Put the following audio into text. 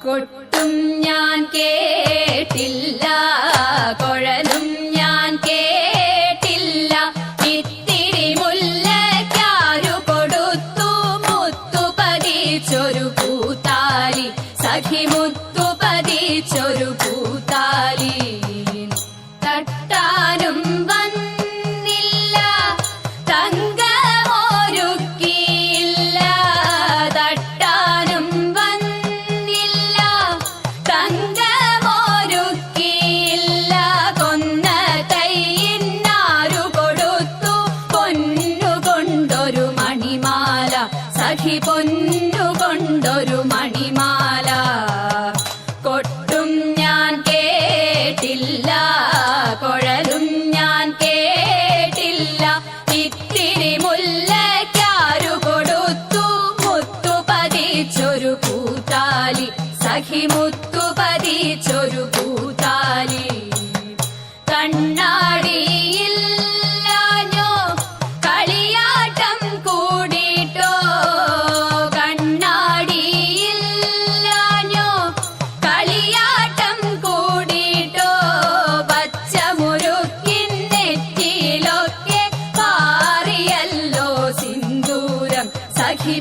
കൊട്ടും ഞാൻ കേട്ടില്ല, കുഴലും ഞാൻ കേട്ടില്ല. ഇത്തിരി മുല്ലയ്ക്കാരു കൊടുത്തു മുത്തു പതിച്ചൊരു പൂത്താലി, സഖി മുത്തു പതിച്ചൊരു പൂത്താലി. തട്ടാനും വന്നില്ല, തങ്കമൊരുക്കിയില്ല. തട്ടാനും വന്നില്ല, തങ്കമൊരുക്കിയില്ല. കൊന്ന തൈയിനാരു കൊടുത്തു പൊന്നുകൊണ്ടൊരു മണിമാല, സഖി പൊന്നുകൊണ്ടൊരു മണിമാല. കൊട്ടും ഞാൻ കേട്ടില്ല, കുഴലും ഞാൻ കേട്ടില്ല. ഇത്തിരി മുല്ലയ്ക്കാരു കൊടുത്തു മുത്തു പതിച്ചൊരു പൂത്താലി, സഖി മുത്തു പതിച്ചൊരു പൂത്താലി. കണ്ണാടിയില്ലാഞ്ഞോ കളിയാട്ടം കൂടിട്ടോ, കണ്ണാടിയില്ലാഞ്ഞോ കളിയാട്ടം കൂടിട്ടോ. പച്ചമുരുക്കിൻ നെറ്റിയിലൊക്കെ പാറിയല്ലോ സിന്ദൂരം, സഖി